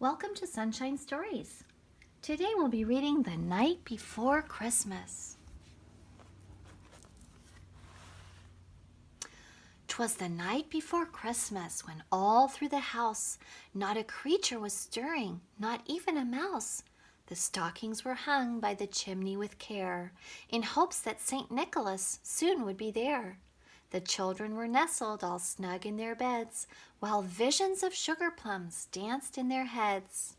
Welcome to Sunshine Stories. Today we'll be reading The Night Before Christmas. 'Twas the night before Christmas when all through the house not a creature was stirring, not even a mouse. The stockings were hung by the chimney with care, in hopes that St. Nicholas soon would be there. The children were nestled all snug in their beds, while visions of sugar plums danced in their heads.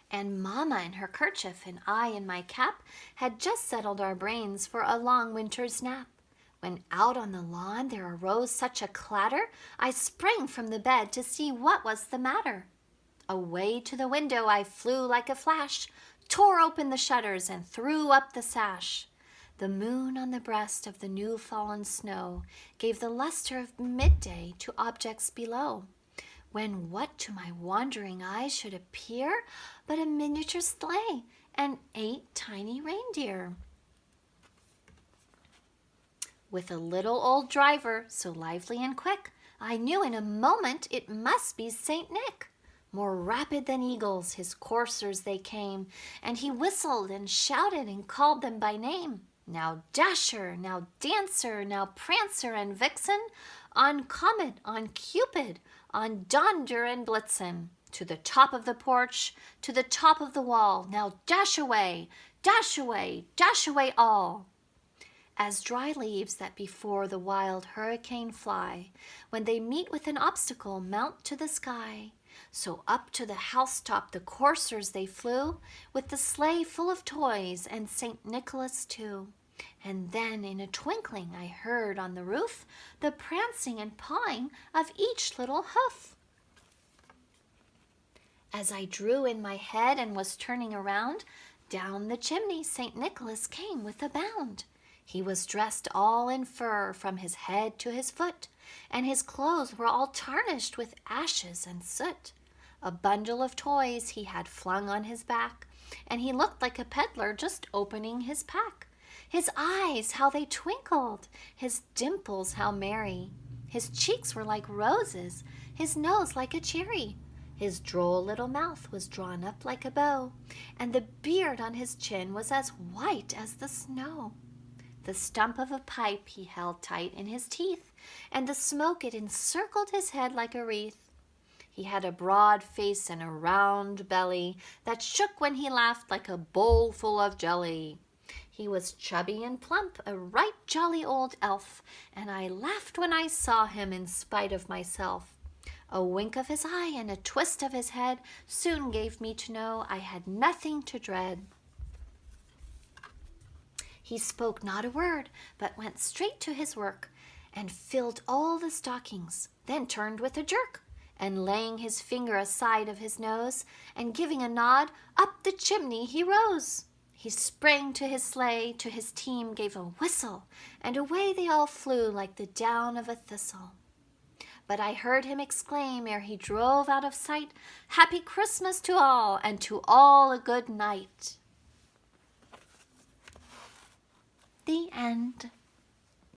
And Mamma in her kerchief and I in my cap had just settled our brains for a long winter's nap, when out on the lawn there arose such a clatter, I sprang from the bed to see what was the matter. Away to the window I flew like a flash, tore open the shutters and threw up the sash. The moon on the breast of the new-fallen snow gave the luster of midday to objects below, when what to my wandering eyes should appear but a miniature sleigh and 8 tiny reindeer, with a little old driver so lively and quick, I knew in a moment it must be St. Nick. More rapid than eagles his coursers they came, and he whistled and shouted and called them by name. Now Dasher, now Dancer, now Prancer and Vixen, on Comet, on Cupid, on Donder and Blitzen, to the top of the porch, to the top of the wall, now dash away, dash away, dash away all. As dry leaves that before the wild hurricane fly, when they meet with an obstacle mount to the sky, so up to the housetop the coursers they flew, with the sleigh full of toys and St. Nicholas too. And then in a twinkling I heard on the roof the prancing and pawing of each little hoof. As I drew in my head and was turning around, down the chimney St. Nicholas came with a bound. He was dressed all in fur from his head to his foot, and his clothes were all tarnished with ashes and soot. A bundle of toys he had flung on his back, and he looked like a peddler just opening his pack. His eyes, how they twinkled! His dimples, how merry! His cheeks were like roses, his nose like a cherry. His droll little mouth was drawn up like a bow, and the beard on his chin was as white as the snow. The stump of a pipe he held tight in his teeth, and the smoke it encircled his head like a wreath. He had a broad face and a round belly that shook when he laughed like a bowl full of jelly. He was chubby and plump, a right jolly old elf, and I laughed when I saw him in spite of myself. A wink of his eye and a twist of his head soon gave me to know I had nothing to dread. He spoke not a word, but went straight to his work, and filled all the stockings, then turned with a jerk, and laying his finger aside of his nose, and giving a nod, up the chimney he rose. He sprang to his sleigh, to his team gave a whistle, and away they all flew like the down of a thistle. But I heard him exclaim ere he drove out of sight, "Happy Christmas to all, and to all a good night." The end.